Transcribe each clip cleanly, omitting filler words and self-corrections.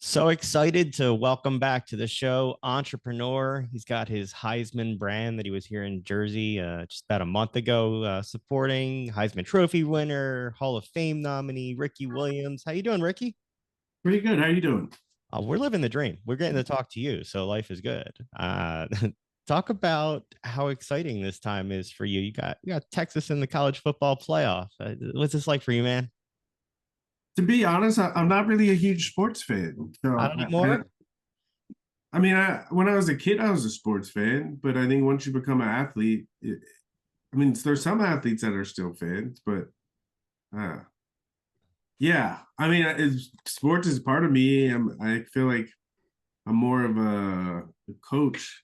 So excited to welcome back to the show, Entrepreneur. He's got his Heisman brand that he was here in Jersey just about a month ago, supporting Heisman Trophy winner, Hall of Fame nominee, Ricky Williams. How you doing, Ricky? Pretty good. How you doing? We're living the dream. We're getting to talk to you, so life is good. Talk about how exciting this time is for you. You got Texas in the college football playoff. What's this like for you, man? To be honest, I'm not really a huge sports fan. So Not anymore. when I was a kid, I was a sports fan, but I think once you become an athlete, there's some athletes that are still fans, but uh, yeah, sports is part of me. I feel like I'm more of a coach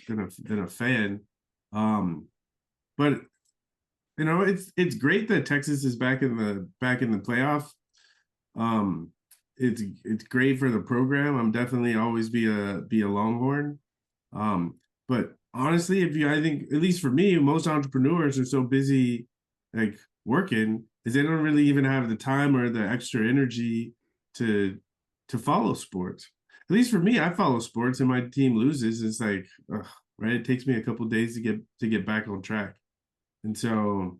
than a fan. Um, but it's great that Texas is back in the playoff. Um, it's great for the program. I'm definitely always be a Longhorn. But honestly, I think at least for me, most entrepreneurs are so busy like working is they don't really even have the time or the extra energy to to follow sports. At least for me, I follow sports and my team loses. It's like, ugh, right? It takes me a couple days to get back on track. And so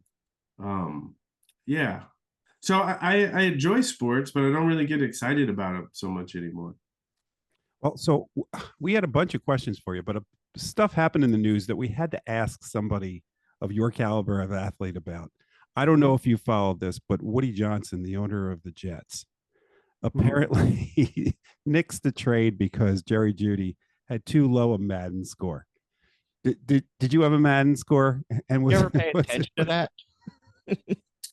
um, yeah. So I enjoy sports, but I don't really get excited about it so much anymore. We had a bunch of questions for you, but stuff happened in the news that we had to ask somebody of your caliber of athlete about. I don't know Mhm. if you followed this, but Woody Johnson, the owner of the Jets, Mhm. apparently he nixed the trade because Jerry Judy had too low a Madden score. Did you have a Madden score? And You was, ever pay was it, attention to that?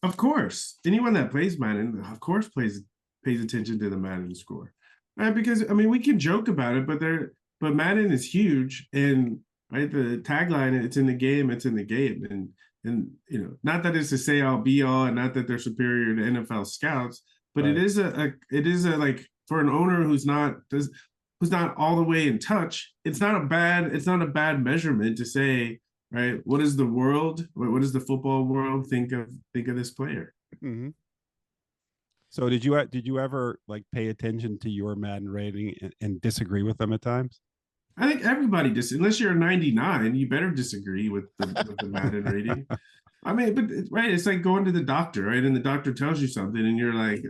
Of course, anyone that plays Madden, of course, pays attention to the Madden score, right? Because we can joke about it, but Madden is huge, and right, the tagline, "It's in the game, it's in the game," and not that it's to say all be all, and not that they're superior to NFL scouts, but it Right. is a like for an owner who's not all the way in touch. It's not a bad measurement to say, right? What is the world? What does the football world think of this player? Mhm. So did you ever like pay attention to your Madden rating and disagree with them at times? I think everybody unless you're a 99, you better disagree with the Madden rating. But right, it's like going to the doctor, right? And the doctor tells you something, and you're like,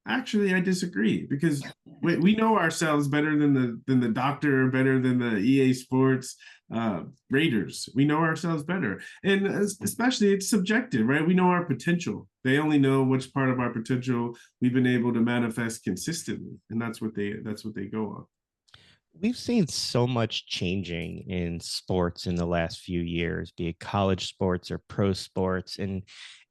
actually, I disagree because we know ourselves better than the doctor, better than the EA Sports raters. We know ourselves better, and especially it's subjective, right? We know our potential. They only know which part of our potential we've been able to manifest consistently, and that's what they go on. We've seen so much changing in sports in the last few years, be it college sports or pro sports. And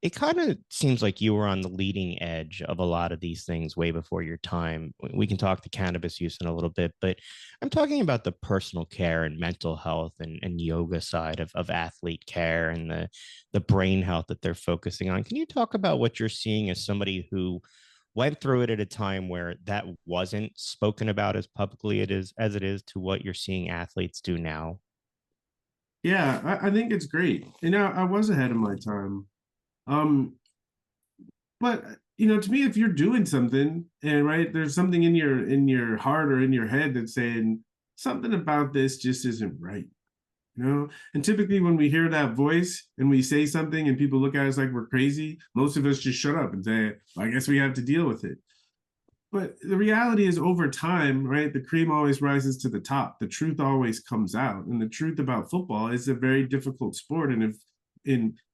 it kind of seems like you were on the leading edge of a lot of these things way before your time. We can talk to cannabis use in a little bit, but I'm talking about the personal care and mental health and yoga side of athlete care and the brain health that they're focusing on. Can you talk about what you're seeing as somebody who went through it at a time where that wasn't spoken about as publicly it is as it is to what you're seeing athletes do now? Yeah, I think it's great. I was ahead of my time. Um, but to me, if you're doing something and right, there's something in your heart or in your head that's saying something about this just isn't right. And typically when we hear that voice and we say something and people look at us like we're crazy, most of us just shut up and say, well, I guess we have to deal with it. But the reality is over time, right, the cream always rises to the top. The truth always comes out. And the truth about football is a very difficult sport. And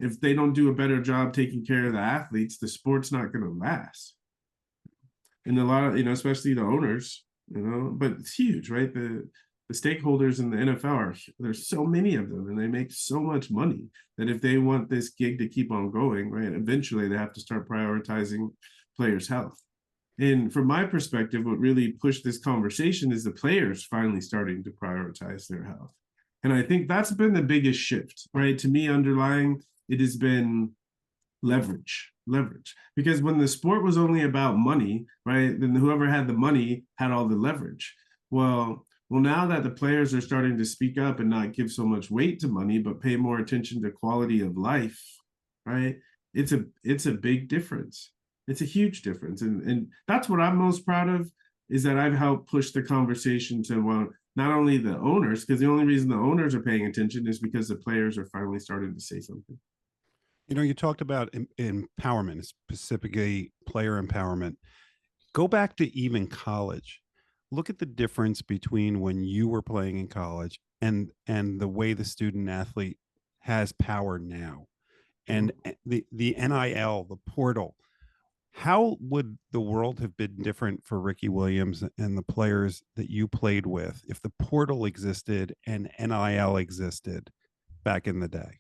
if they don't do a better job taking care of the athletes, the sport's not going to last. And a lot of, especially the owners, but it's huge, right? The stakeholders in the NFL there's so many of them and they make so much money that if they want this gig to keep on going, right, eventually they have to start prioritizing players' health. And from my perspective, what really pushed this conversation is the players finally starting to prioritize their health. And I think that's been the biggest shift, right? To me, underlying it has been leverage. Because when the sport was only about money, right, then whoever had the money had all the leverage. Well, now that the players are starting to speak up and not give so much weight to money, but pay more attention to quality of life, right? It's a big difference. It's a huge difference. And that's what I'm most proud of, is that I've helped push the conversation to, well, not only the owners, because the only reason the owners are paying attention is because the players are finally starting to say something. You know, you talked about empowerment, specifically player empowerment. Go back to even college. Look at the difference between when you were playing in college and the way the student athlete has power now. And the NIL, the portal, how would the world have been different for Ricky Williams and the players that you played with if the portal existed and NIL existed back in the day?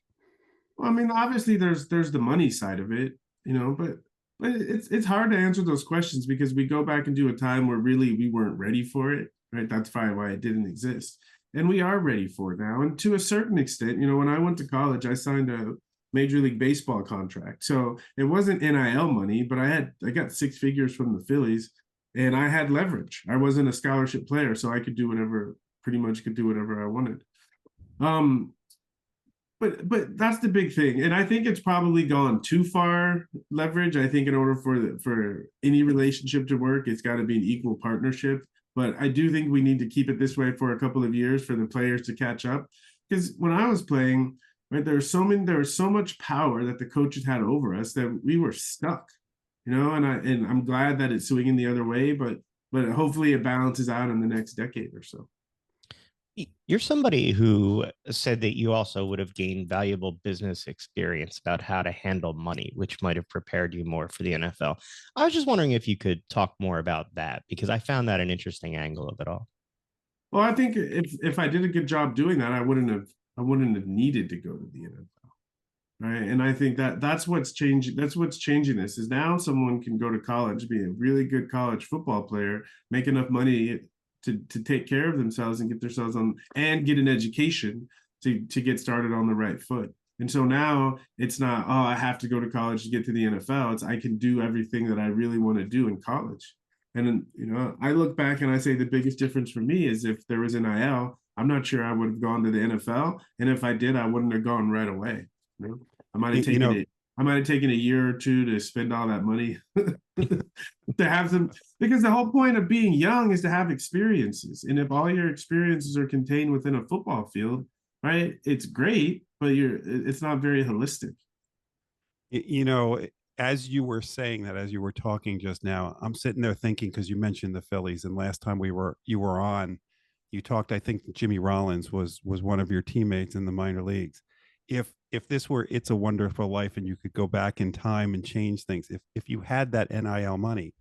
Well, I mean, obviously there's the money side of it, but it's hard to answer those questions because we go back into a time where really we weren't ready for it, right? That's probably why it didn't exist. And we are ready for it now. And to a certain extent, when I went to college, I signed a Major League Baseball contract. So it wasn't NIL money, but I got 6 figures from the Phillies and I had leverage. I wasn't a scholarship player, so I could do whatever, pretty much could do whatever I wanted. But that's the big thing, and I think it's probably gone too far leverage. I think in order for any relationship to work, it's got to be an equal partnership. But I do think we need to keep it this way for a couple of years for the players to catch up. Because when I was playing, right, there was so much power that the coaches had over us that we were stuck. And I'm glad that it's swinging the other way, but hopefully it balances out in the next decade or so. You're somebody who said that you also would have gained valuable business experience about how to handle money, which might have prepared you more for the NFL. I was just wondering if you could talk more about that because I found that an interesting angle of it all. Well, I think if I did a good job doing that, I wouldn't have needed to go to the NFL, right? And I think that's what's changing. That's what's changing this is now someone can go to college, be a really good college football player, make enough money to take care of themselves and get themselves on and get an education to get started on the right foot. And so now it's not, oh, I have to go to college to get to the NFL. It's I can do everything that I really want to do in college. And I look back and I say the biggest difference for me is if there was NIL, I'm not sure I would have gone to the NFL. And if I did, I wouldn't have gone right away. I might have taken it. I might have taken a year or two to spend all that money to have them, because the whole point of being young is to have experiences. And if all your experiences are contained within a football field, right, it's great, but it's not very holistic. As you were saying that, as you were talking just now, I'm sitting there thinking, because you mentioned the Phillies, and last time you were on, you talked, I think Jimmy Rollins was one of your teammates in the minor leagues. If this were It's a Wonderful Life and you could go back in time and change things, if you had that NIL money,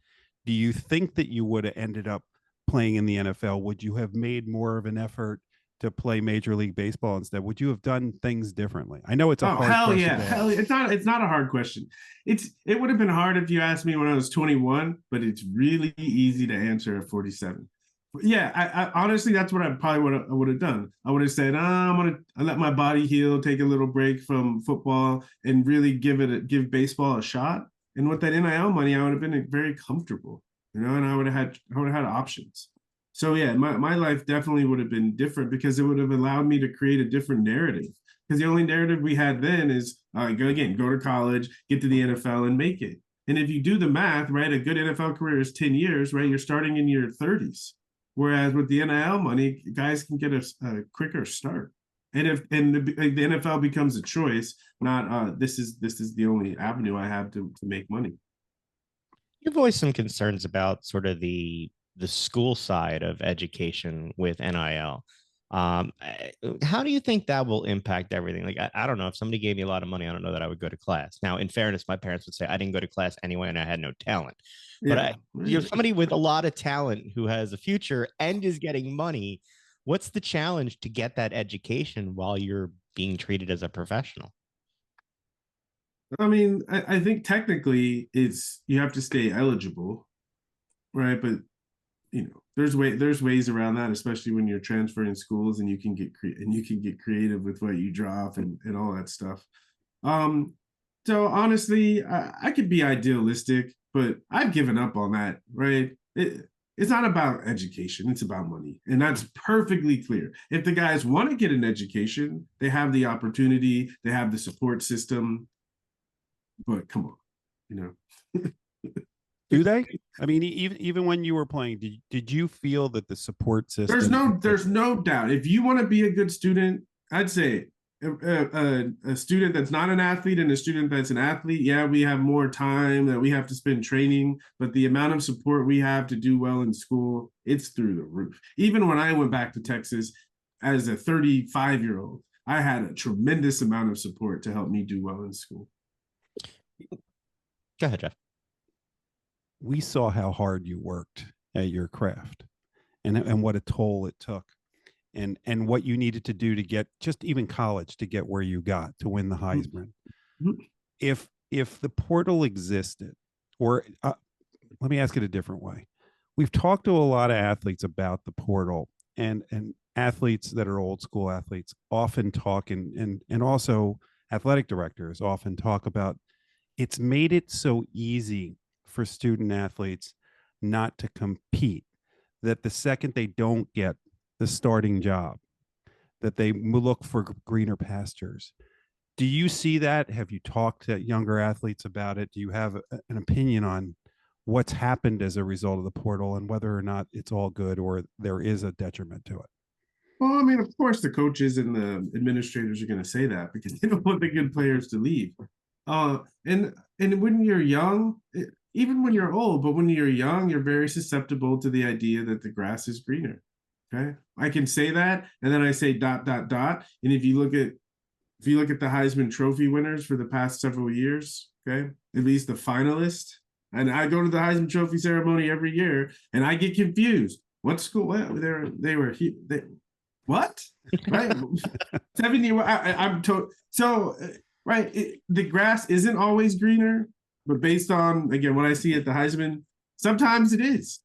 do you think that you would have ended up playing in the NFL? Would you have made more of an effort to play Major League Baseball instead? Would you have done things differently? I know it's a hard hell question yeah, to hell ask. it's not a hard question. It would have been hard if you asked me when I was 21, but it's really easy to answer at 47. Yeah, I honestly, that's what I probably would have done. I would have said, I'm gonna let my body heal, take a little break from football, and really give baseball a shot. And with that NIL money, I would have been very comfortable, and I would have had options. So yeah, my life definitely would have been different because it would have allowed me to create a different narrative. Because the only narrative we had then is go to college, get to the NFL, and make it. And if you do the math, right, a good NFL career is 10 years, right? You're starting in your 30s. Whereas with the NIL money, guys can get a quicker start. And if the NFL becomes a choice, not this is the only avenue I have to make money. You've voiced some concerns about sort of the school side of education with NIL. How do you think that will impact everything? Like, I don't know. If somebody gave me a lot of money, I don't know that I would go to class. Now, in fairness, my parents would say I didn't go to class anyway and I had no talent. But Yeah, you're somebody with a lot of talent who has a future and is getting money. What's the challenge to get that education while you're being treated as a professional? I mean, I think technically it's you have to stay eligible, right? But there's ways around that, especially when you're transferring schools and you can get creative with what you drop and all that stuff. Um, so honestly, I could be idealistic, but I've given up on that, right? It's not about education, it's about money. And that's perfectly clear. If the guys want to get an education, they have the opportunity, they have the support system. But come on, you know. Do they? I mean, even when you were playing, did you feel that the support system? There's no doubt. If you want to be a good student, I'd say a student that's not an athlete and a student that's an athlete, yeah, we have more time that we have to spend training, but the amount of support we have to do well in school, it's through the roof. Even when I went back to Texas as a 35-year-old, I had a tremendous amount of support to help me do well in school. Go ahead, Jeff. We saw how hard you worked at your craft and what a toll it took and what you needed to do to get just even college to get where you got to win the Heisman. Mm-hmm. If the portal existed, or let me ask it a different way. We've talked to a lot of athletes about the portal, and athletes that are old school athletes often talk, and also athletic directors often talk about it's made it so easy for student athletes not to compete, that the second they don't get the starting job, that they look for greener pastures. Do you see that? Have you talked to younger athletes about it? Do you have an opinion on what's happened as a result of the portal and whether or not it's all good or there is a detriment to it? Well, I mean, of course, the coaches and the administrators are going to say that because they don't want the good players to leave. And when you're young, even when you're old, but when you're young, you're very susceptible to the idea that the grass is greener. Okay, I can say that, and then I say ... And if you look at the Heisman Trophy winners for the past several years, okay, at least the finalists, and I go to the Heisman Trophy ceremony every year, and I get confused. What school? Well, they were what? Right? 70. I'm told so. Right, the grass isn't always greener, but based on again what I see at the Heisman, sometimes it is.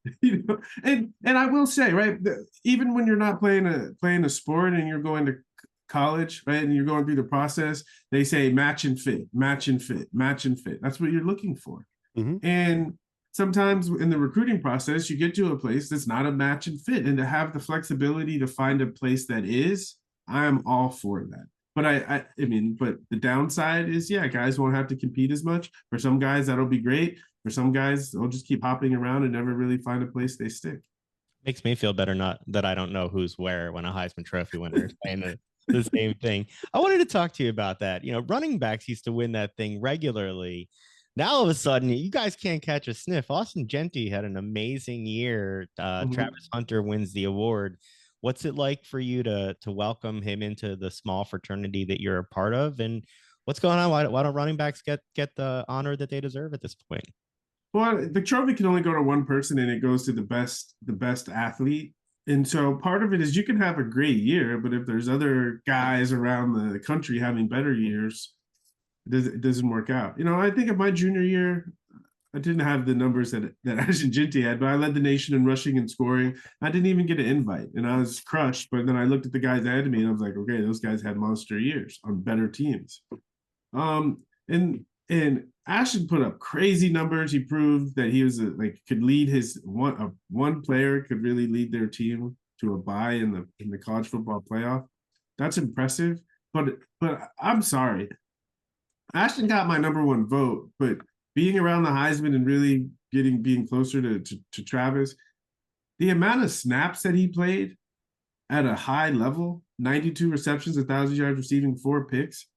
And I will say, right, even when you're not playing a sport and you're going to college, right, and you're going through the process, they say match and fit, match and fit, match and fit. That's what you're looking for. Mm-hmm. And sometimes in the recruiting process, you get to a place that's not a match and fit, and to have the flexibility to find a place that is, I'm all for that. But I mean, but the downside is, yeah, guys won't have to compete as much. For some guys, that'll be great. For some guys, they'll just keep hopping around and never really find a place they stick. Makes me feel better not that I don't know who's where when a Heisman Trophy winner is saying the same thing. I wanted to talk to you about that. Running backs used to win that thing regularly. Now all of a sudden, you guys can't catch a sniff. Austin Genty had an amazing year. Travis Hunter wins the award. What's it like for you to welcome him into the small fraternity that you're a part of? And what's going on? Why don't running backs get the honor that they deserve at this point? Well, the trophy can only go to one person, and it goes to the best athlete. And so part of it is you can have a great year, but if there's other guys around the country having better years, it doesn't work out. I think of my junior year, I didn't have the numbers that Ashton Jinty had, but I led the nation in rushing and scoring. I didn't even get an invite, and I was crushed. But then I looked at the guys ahead of me, and I was like, okay, those guys had monster years on better teams. And Ashton put up crazy numbers. He proved that he was could lead his one player could really lead their team to a bye in the college football playoff. That's impressive. But I'm sorry, Ashton got my number one vote, but being around the Heisman and really being closer to Travis, the amount of snaps that he played at a high level, 92 receptions, 1,000 yards receiving, 4 picks,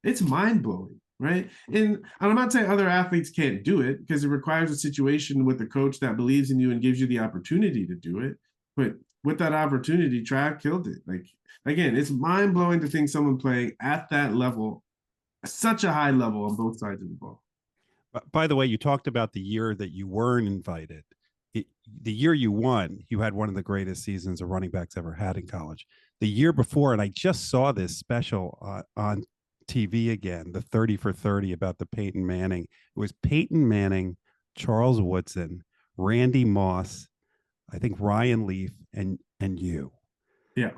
it's mind-blowing, right? And I'm not saying other athletes can't do it because it requires a situation with a coach that believes in you and gives you the opportunity to do it. But with that opportunity, Trav killed it. Again, it's mind-blowing to think someone playing at that level, such a high level on both sides of the ball. By the way, you talked about the year that you weren't invited. The year you won, you had one of the greatest seasons a running backs ever had in college. The year before, and I just saw this special on TV again, the 30 for 30 about the Peyton Manning. It was Peyton Manning, Charles Woodson, Randy Moss, I think Ryan Leaf, and you. Yeah.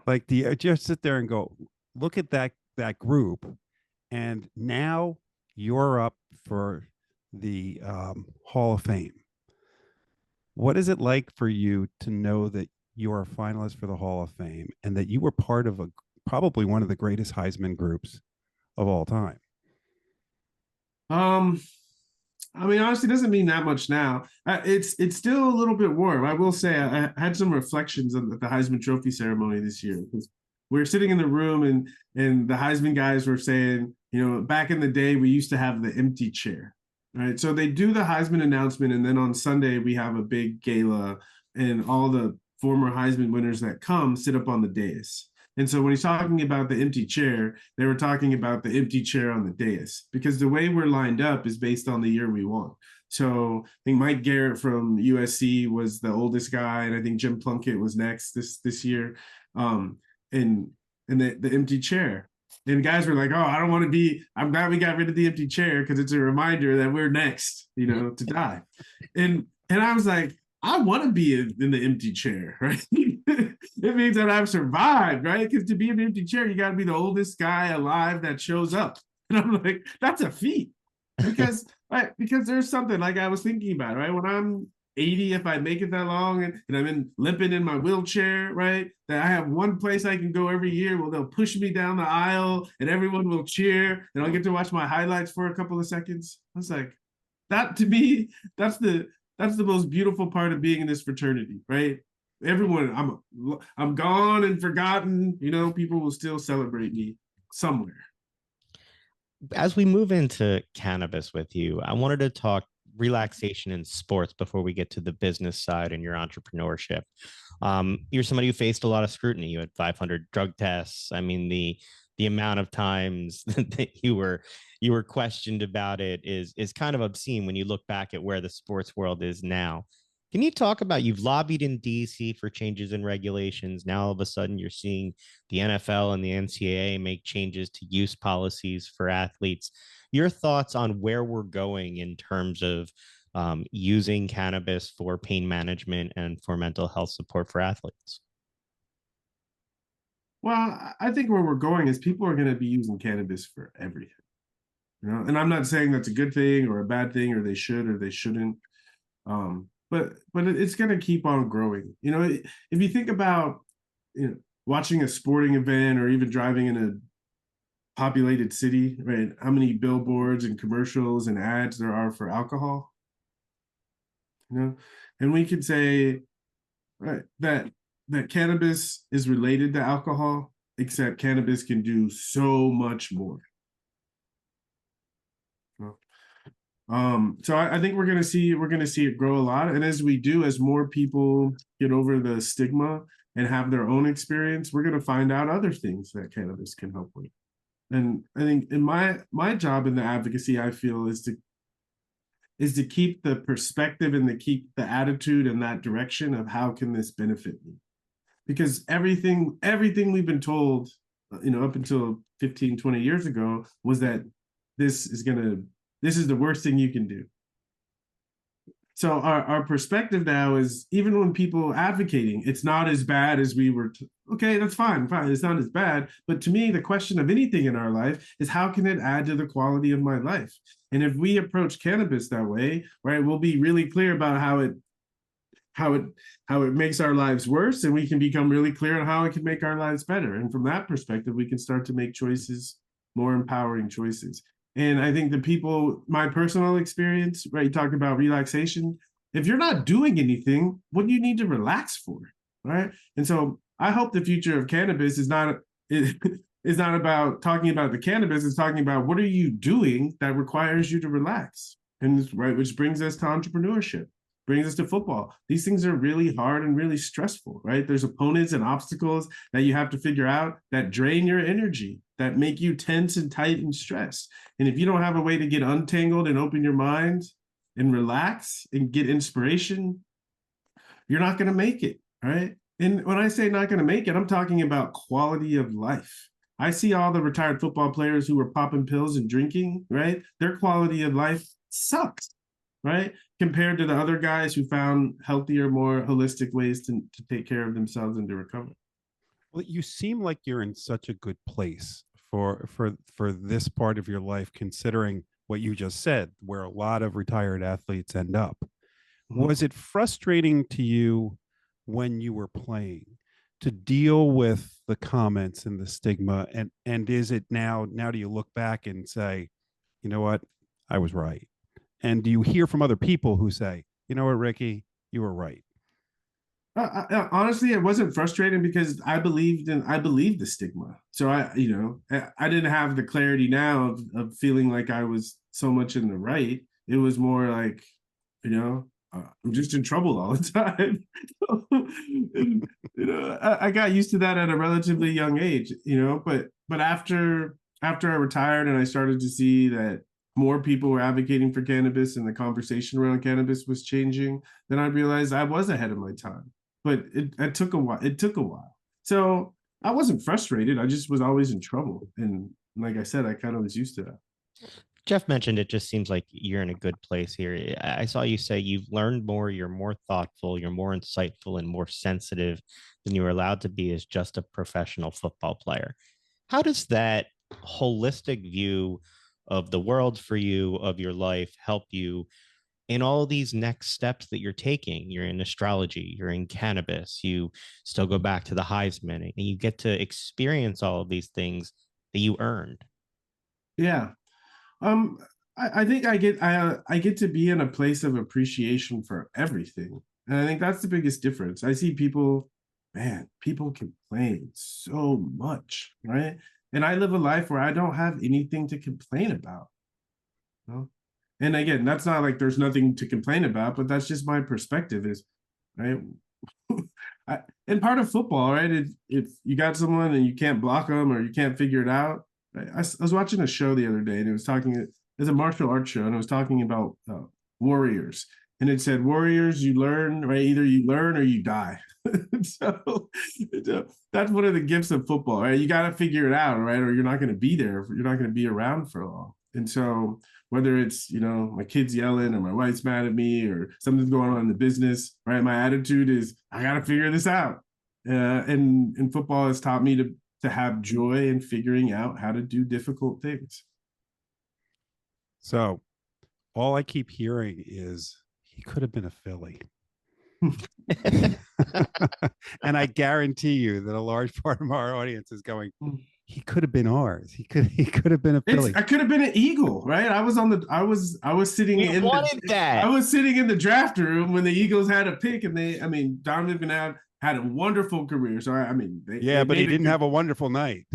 Just sit there and go, look at that group. And now you're up for the Hall of Fame. What is it like for you to know that you are a finalist for the Hall of Fame and that you were part of probably one of the greatest Heisman groups of all time? I mean, honestly, it doesn't mean that much now. It's still a little bit warm. I will say I had some reflections on the Heisman Trophy ceremony this year because we were sitting in the room and the Heisman guys were saying, you know, back in the day we used to have the empty chair, right? So they do the Heisman announcement, and then on Sunday we have a big gala, and all the former Heisman winners that come sit up on the dais. And so when he's talking about the empty chair, they were talking about the empty chair on the dais because the way we're lined up is based on the year we won. So I think Mike Garrett from USC was the oldest guy, and I think Jim Plunkett was next this year. And the empty chair. And guys were like, "Oh, I don't want to be. I'm glad we got rid of the empty chair because it's a reminder that we're next, you know, to die." And I was like, I want to be in the empty chair, right? It means that I've survived, right? Because to be in the empty chair, you got to be the oldest guy alive that shows up. And I'm like, that's a feat. Because right, because there's something like I was thinking about, right? When I'm 80, if I make it that long and I'm limping in my wheelchair, right? That I have one place I can go every year where they'll push me down the aisle and everyone will cheer and I'll get to watch my highlights for a couple of seconds. I was like, that to me, that's the most beautiful part of being in this fraternity, right? Everyone, I'm gone and forgotten. You know, people will still celebrate me somewhere. As we move into cannabis with you, I wanted to talk relaxation in sports before we get to the business side and your entrepreneurship. You're somebody who faced a lot of scrutiny. You had 500 drug tests. I mean, the amount of times that you were questioned about it is kind of obscene when you look back at where the sports world is now. Can you talk about you've lobbied in DC for changes in regulations. Now all of a sudden you're seeing the NFL and the NCAA make changes to use policies for athletes. Your thoughts on where we're going in terms of using cannabis for pain management and for mental health support for athletes? Well, I think where we're going is people are going to be using cannabis for everything. You know, and I'm not saying that's a good thing or a bad thing, or they should or they shouldn't. But it's going to keep on growing. You know, if you think about, you know, watching a sporting event or even driving in a populated city, right? How many billboards and commercials and ads there are for alcohol, you know? And we could say, right, that cannabis is related to alcohol, except cannabis can do so much more. So I think we're gonna see it grow a lot, and as we do, as more people get over the stigma and have their own experience, we're gonna find out other things that cannabis can help with. And I think in my job in the advocacy, I feel is to keep the perspective and to keep the attitude in that direction of how can this benefit me, because everything we've been told, you know, up until 15, 20 years ago was that this is the worst thing you can do. So our perspective now is, even when people advocating, it's not as bad as we were. Okay, that's fine. It's not as bad. But to me, the question of anything in our life is how can it add to the quality of my life? And if we approach cannabis that way, right, we'll be really clear about how it makes our lives worse, and we can become really clear on how it can make our lives better. And from that perspective, we can start to make choices, more empowering choices. And I think the people, my personal experience, right, you talk about relaxation. If you're not doing anything, what do you need to relax for? Right. And so I hope the future of cannabis is not about talking about the cannabis, it's talking about what are you doing that requires you to relax. And right, which brings us to entrepreneurship, brings us to football. These things are really hard and really stressful, right? There's opponents and obstacles that you have to figure out that drain your energy, that make you tense and tight and stressed. And if you don't have a way to get untangled and open your mind and relax and get inspiration, you're not going to make it, right? And when I say not going to make it, I'm talking about quality of life. I see all the retired football players who were popping pills and drinking, right? Their quality of life sucks, right? Compared to the other guys who found healthier, more holistic ways to take care of themselves and to recover. Well, you seem like you're in such a good place for this part of your life, considering what you just said, where a lot of retired athletes end up. Was it frustrating to you when you were playing to deal with the comments and the stigma? And is it now do you look back and say, you know what, I was right? And do you hear from other people who say, you know what, Ricky, you were right? Honestly, it wasn't frustrating because I believed the stigma. So I didn't have the clarity now of feeling like I was so much in the right. It was more like, I'm just in trouble all the time. And, I got used to that at a relatively young age, but after I retired and I started to see that more people were advocating for cannabis and the conversation around cannabis was changing, then I realized I was ahead of my time. But it took a while. It took a while. So I wasn't frustrated. I just was always in trouble. And like I said, I kind of was used to that. Jeff mentioned it just seems like you're in a good place here. I saw you say you've learned more, you're more thoughtful, you're more insightful, and more sensitive than you were allowed to be as just a professional football player. How does that holistic view of the world for you, of your life, help you in all these next steps that you're taking? You're in astrology, you're in cannabis, you still go back to the Heisman, and you get to experience all of these things that you earned. Yeah. Um, I think I get to be in a place of appreciation for everything. And I think that's the biggest difference. I see people, man, people complain so much, right? And I live a life where I don't have anything to complain about. You know? And again, that's not like there's nothing to complain about, but that's just my perspective is, right? And part of football, right? If you got someone and you can't block them or you can't figure it out, right? I was watching a show the other day and it was talking, it's a martial arts show and it was talking about warriors. And it said, warriors, you learn, right? Either you learn or you die. So that's one of the gifts of football, right? You got to figure it out, right? Or you're not going to be there. You're not going to be around for long. And so whether it's, my kids yelling or my wife's mad at me or something's going on in the business, right? My attitude is, I got to figure this out. And football has taught me to have joy in figuring out how to do difficult things. So all I keep hearing is he could have been a Philly. And I guarantee you that a large part of our audience is going, he could have been ours. He could have been a Philly. I could have been an Eagle, right? I was sitting I was sitting in the draft room when the Eagles had a pick, and Donovan McNabb had a wonderful career. So but he didn't have a wonderful night.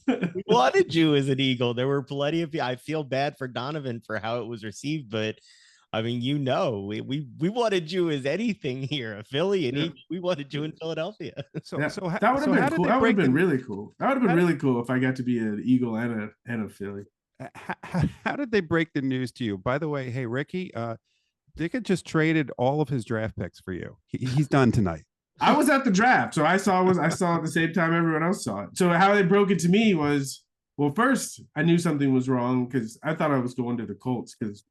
We wanted you as an Eagle. There were plenty of people. I feel bad for Donovan for how it was received, but I mean, we wanted you as anything here, a Philly, and we wanted you in Philadelphia. So that would have been cool. That would have been really cool. That would have been really cool if I got to be an Eagle and a Philly. How did they break the news to you? By the way, hey Ricky, Dick had just traded all of his draft picks for you. He's done tonight. I was at the draft, so I saw at the same time everyone else saw it. So how they broke it to me was, well, first I knew something was wrong because I thought I was going to the Colts because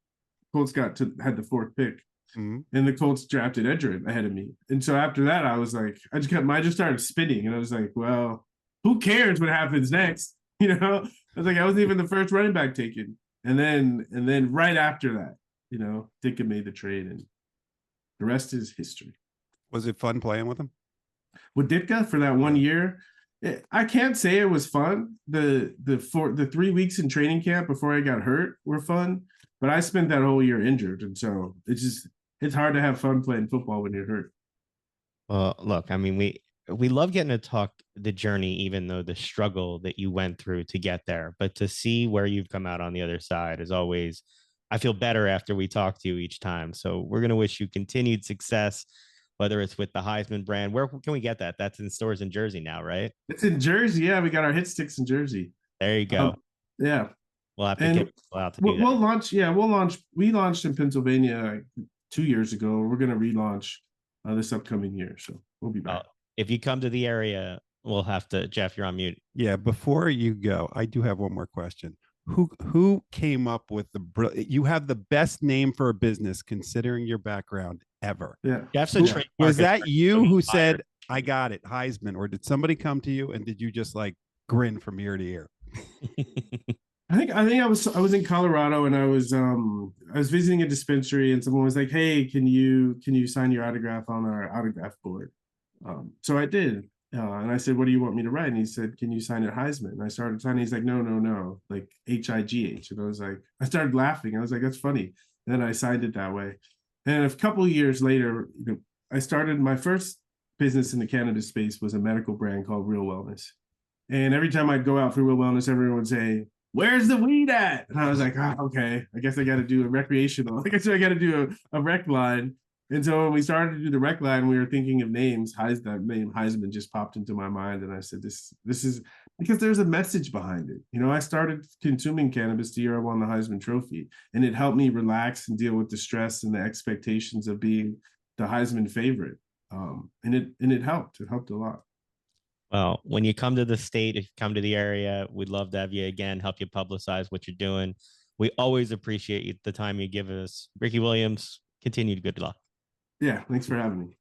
Colts had the fourth pick, and the Colts drafted Edgerrin ahead of me. And so after that, I was like, I just started spinning, and I was like, well, who cares what happens next? I was like, I wasn't even the first running back taken, and then right after that, Dick had made the trade, and the rest is history. Was it fun playing with him? With Ditka for that 1 year? I can't say it was fun. The 3 weeks in training camp before I got hurt were fun, but I spent that whole year injured, and so it's hard to have fun playing football when you're hurt. Well, look, I mean, we love getting to talk the journey, even though the struggle that you went through to get there, but to see where you've come out on the other side is always, I feel better after we talk to you each time. So we're going to wish you continued success, whether it's with the Heisman brand. Where can we get that? That's in stores in Jersey now, right? It's in Jersey. Yeah, we got our hit sticks in Jersey. There you go. Yeah. We'll have to get out to do that. We'll launch. Yeah, we'll launch. We launched in Pennsylvania 2 years ago. We're going to relaunch this upcoming year. So we'll be back. If you come to the area, we'll have to, Jeff, you're on mute. Yeah. Before you go, I do have one more question. Who came up with you have the best name for a business considering your background ever. Yeah. Jeff's was that you who said, I got it, Heisman, or did somebody come to you and did you just like grin from ear to ear? I think I was in Colorado and I was visiting a dispensary and someone was like, hey, can you sign your autograph on our autograph board? So I did. And I said, what do you want me to write? And he said, can you sign it Heisman? And I started signing. He's like, no, no, no, like H-I-G-H. And I was like, I started laughing. I was like, that's funny. And then I signed it that way. And a couple of years later, I started my first business in the cannabis space was a medical brand called Real Wellness. And every time I'd go out for Real Wellness, everyone would say, where's the weed at? And I was like, oh, okay, I guess I got to do a recreational. I guess I got to do a rec line. And so when we started to do the rec line, we were thinking of names. That name Heisman just popped into my mind, and I said, "This is because there's a message behind it." I started consuming cannabis the year I won the Heisman Trophy, and it helped me relax and deal with the stress and the expectations of being the Heisman favorite. And it helped. It helped a lot. Well, when you come to the state, if you come to the area, we'd love to have you again, help you publicize what you're doing. We always appreciate the time you give us. Ricky Williams, continued good luck. Yeah, thanks for having me.